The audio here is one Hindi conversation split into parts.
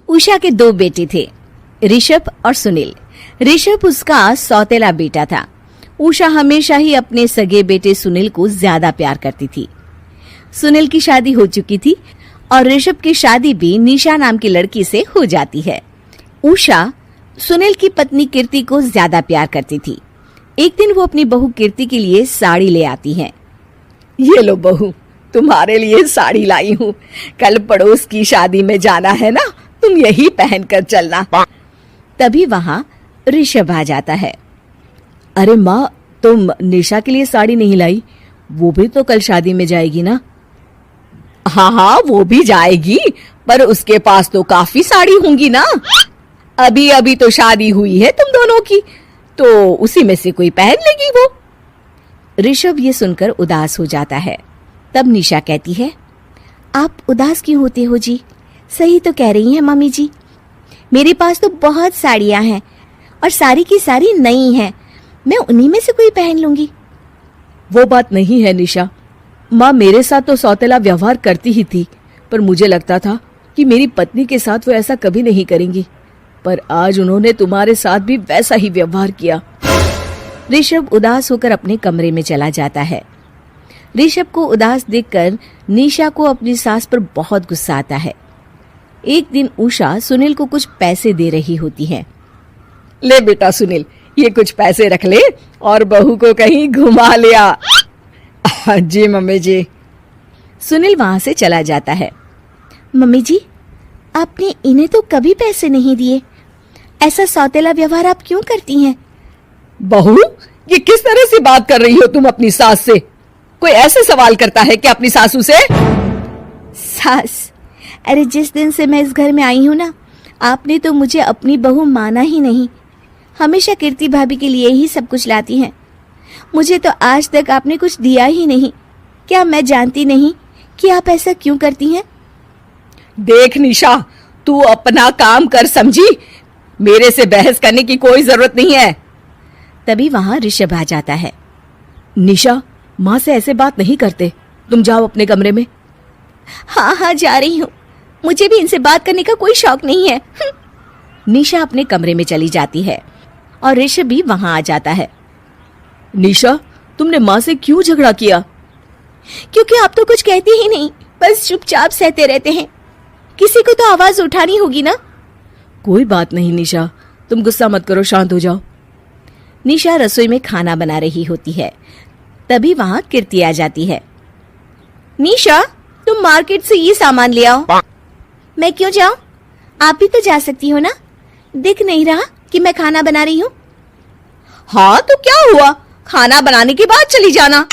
उषा के 2 बेटे थे, ऋषभ और सुनील। ऋषभ उसका सौतेला बेटा था। उषा हमेशा ही अपने सगे बेटे सुनील को ज्यादा प्यार करती थी। सुनील की शादी हो चुकी थी और ऋषभ की शादी भी निशा नाम की लड़की से हो जाती है। उषा सुनील की पत्नी कीर्ति को ज्यादा प्यार करती थी। एक दिन वो अपनी बहू कीर्ति के लिए साड़ी ले आती है। ये लो बहू, तुम्हारे लिए साड़ी लाई हूँ। कल पड़ोस की शादी में जाना है ना, तुम यही पहन कर चलना। तभी वहाँ ऋषभ आ जाता है। अरे माँ, तुम निशा के लिए साड़ी नहीं लाई? वो भी तो कल शादी में जाएगी ना? हाँ हाँ, वो भी जाएगी, पर उसके पास तो काफी साड़ी होंगी ना। अभी अभी तो शादी हुई है तुम दोनों की, तो उसी में से कोई पहन लेगी वो। ऋषभ ये सुनकर उदास हो जाता है। तब निशा कहती है, आप उदास क्यों होते हो जी? सही तो कह रही हैं मम्मी जी। मेरे पास तो बहुत साड़ियां हैं और सारी की सारी नई हैं। मैं उन्हीं में से कोई पहन लूंगी। वो बात नहीं है निशा। माँ मेरे साथ तो सौतेला व्यवहार करती ही थी, पर मुझे लगता था कि मेरी पत्नी के साथ वो ऐसा कभी नहीं करेंगी, पर आज उन्होंने तुम्हारे साथ भी वैसा ही व्यवहार किया। ऋषभ उदास होकर अपने कमरे में चला जाता है। ऋषभ को उदास देखकर निशा को अपनी सास पर बहुत गुस्सा आता है। एक दिन उषा सुनील को कुछ पैसे दे रही होती है। ले बेटा सुनील, ये कुछ पैसे रख ले और बहू को कहीं घुमा लिया। जी मम्मी जी। सुनील वहां से चला जाता है। मम्मी जी, आपने इन्हें तो कभी पैसे नहीं दिए। ऐसा सौतेला व्यवहार आप क्यों करती हैं? बहू, ये किस तरह से बात कर रही हो तुम अपनी सास से? कोई ऐसे सवाल करता है कि अपनी सासू से? सास? अरे जिस दिन से मैं इस घर में आई हूँ ना, आपने तो मुझे अपनी बहू माना ही नहीं। हमेशा कीर्ति भाभी के लिए ही सब कुछ लाती हैं। मुझे तो आज तक आपने कुछ दिया ही नहीं। क्या मैं जानती नहीं कि आप ऐसा क्यों करती हैं? देख निशा, तू अपना काम कर, समझी? मेरे से बहस करने की कोई जरूरत नहीं है। तभी वहां ऋषभ आ जाता है। निशा, माँ से ऐसे बात नहीं करते। तुम जाओ अपने कमरे में। हाँ हाँ, जा रही हूँ। मुझे भी इनसे बात करने का कोई शौक नहीं है। निशा अपने कमरे में चली जाती है और ऋषभ भी वहां आ जाता है। निशा, तुमने माँ से क्यों झगड़ा किया? क्योंकि आप तो कुछ कहते ही नहीं, बस चुपचाप सहते रहते हैं। किसी को तो आवाज उठानी होगी ना। कोई बात नहीं निशा, तुम गुस्सा मत करो, शांत हो जाओ। निशा रसोई में खाना बना रही होती है। तभी वहां कीर्ति आ जाती है। निशा, तुम मार्केट से ये सामान ले आओ। मैं क्यों जाऊं? आप भी तो जा सकती हो ना। दिख नहीं रहा कि मैं खाना बना रही हूँ? हाँ तो क्या हुआ, खाना बनाने के बाद चली जाना।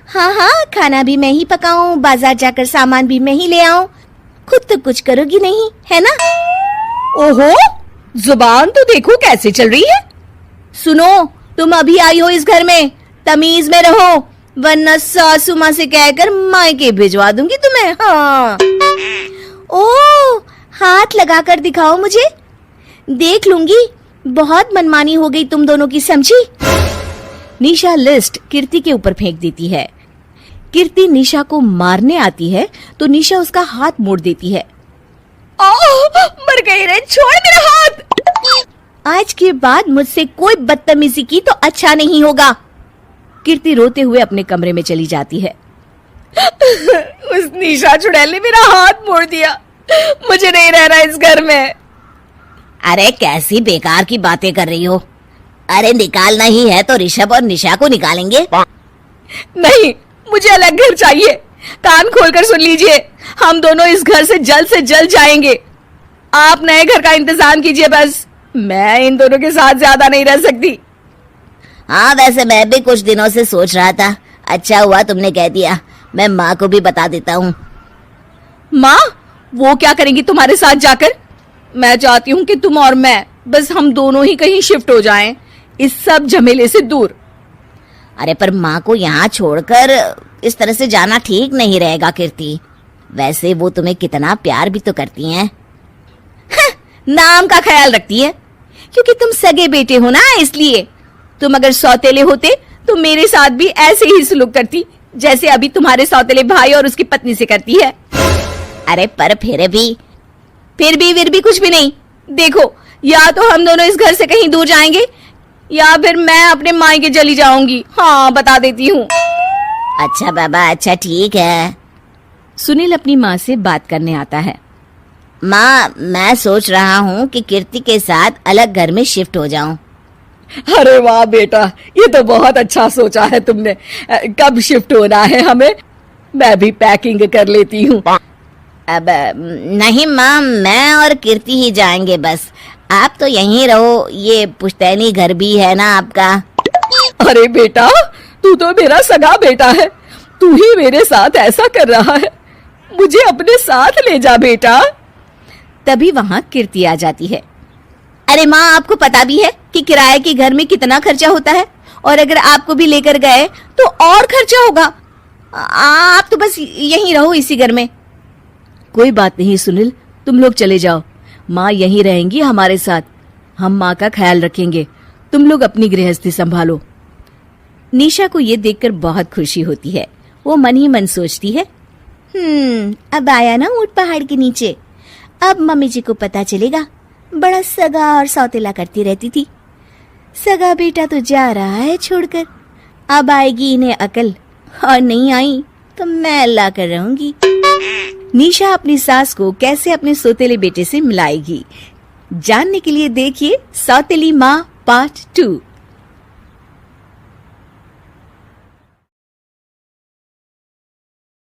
हाँ हाँ, खाना भी मैं ही पकाऊं, बाजार जाकर सामान भी मैं ही ले आऊं। खुद तो कुछ करोगी नहीं, है ना? ओहो, जुबान तो देखो कैसे चल रही है। सुनो, तुम अभी आई हो इस घर में, तमीज में रहो, वरना सासू माँ से कहकर मायके भिजवा दूंगी तुम्हें। हाँ। ओह, हाथ लगाकर दिखाओ मुझे, देख लूंगी। बहुत मनमानी हो गई तुम दोनों की, समझी? निशा लिस्ट कीर्ति के ऊपर फेंक देती है। कीर्ति निशा को मारने आती है तो निशा उसका हाथ मोड़ देती है। मर गई रे, छोड़ मेरा हाथ। आज के बाद मुझसे कोई बदतमीजी की तो अच्छा नहीं होगा। कीर्ति रोते हुए अपने कमरे में चली जाती है। उस निशा चुड़ैल ने मेरा हाथ मोड़ दिया। मुझे नहीं रहना इस घर में। अरे कैसी बेकार की बातें कर रही हो? अरे निकालना ही है तो ऋषभ और निशा को निकालेंगे। नहीं, मुझे अलग घर चाहिए। कान खोलकर सुन लीजिए, हम दोनों इस घर से जल्द जाएंगे। आप नए घर का इंतजाम कीजिए बस। मैं इन दोनों के साथ ज्यादा नहीं रह सकती। हाँ, वैसे मैं भी कुछ दिनों से सोच रहा था। अच्छा हुआ तुमने कह दिया, मैं माँ को भी बता देता हूँ। माँ, वो क्या करेंगी तुम्हारे साथ जाकर? मैं चाहती हूँ कि तुम और मैं, बस हम दोनों ही कहीं शिफ्ट हो जाएं, इस सब झमेले से दूर। अरे पर माँ को यहाँ छोड़कर इस तरह से जाना ठीक नहीं रहेगा कीर्ति। वैसे वो तुम्हें कितना प्यार भी तो करती हैं। नाम का ख्याल रखती है, क्योंकि तुम सगे बेटे हो ना, इसलिए। तुम अगर सौतेले होते तो मेरे साथ भी ऐसे ही सलूक करती जैसे अभी तुम्हारे सौतेले भाई और उसकी पत्नी से करती है। अरे पर फिर भी फिर भी कुछ भी नहीं। देखो, या तो हम दोनों इस घर से कहीं दूर जाएंगे या फिर मैं अपने मायके चली जाऊंगी। हाँ, बता देती हूँ। अच्छा बाबा, अच्छा ठीक है। सुनील अपनी माँ से बात करने आता है। माँ, मैं सोच रहा हूँ कि कीर्ति के साथ अलग घर में शिफ्ट हो जाऊं। अरे वाह बेटा, ये तो बहुत अच्छा सोचा है तुमने। कब शिफ्ट होना है हमें? मैं भी पैकिंग कर लेती हूँ। अब नहीं माँ, मैं और कीर्ति ही जाएंगे बस। आप तो यहीं रहो, ये पुश्तैनी घर भी है ना आपका। अरे बेटा, तू तो मेरा सगा बेटा है, तू ही मेरे साथ ऐसा कर रहा है। मुझे अपने साथ ले जा बेटा। तभी वहाँ कीर्ति आ जाती है। अरे माँ, आपको पता भी है कि किराए के घर में कितना खर्चा होता है, और अगर आपको भी लेकर गए तो और खर्चा होगा। आप तो बस यहीं रहो, इसी घर में। कोई बात नहीं सुनील, तुम लोग चले जाओ, माँ यहीं रहेंगी हमारे साथ। हम माँ का ख्याल रखेंगे, तुम लोग अपनी गृहस्थी संभालो। निशा को ये देखकर बहुत खुशी होती है। वो मन ही मन सोचती है, अब आया ना ऊंट पहाड़ के नीचे। अब मम्मी जी को पता चलेगा, बड़ा सगा और सौतेला करती रहती थी। सगा बेटा तो जा रहा है छोड़कर, अब आएगी इन्हें अकल, और नहीं आई तो मैं अल्लाह कर रहूंगी। निशा अपनी सास को कैसे अपने सौतेले बेटे से मिलाएगी, जानने के लिए देखिए सौतेली माँ पार्ट 2।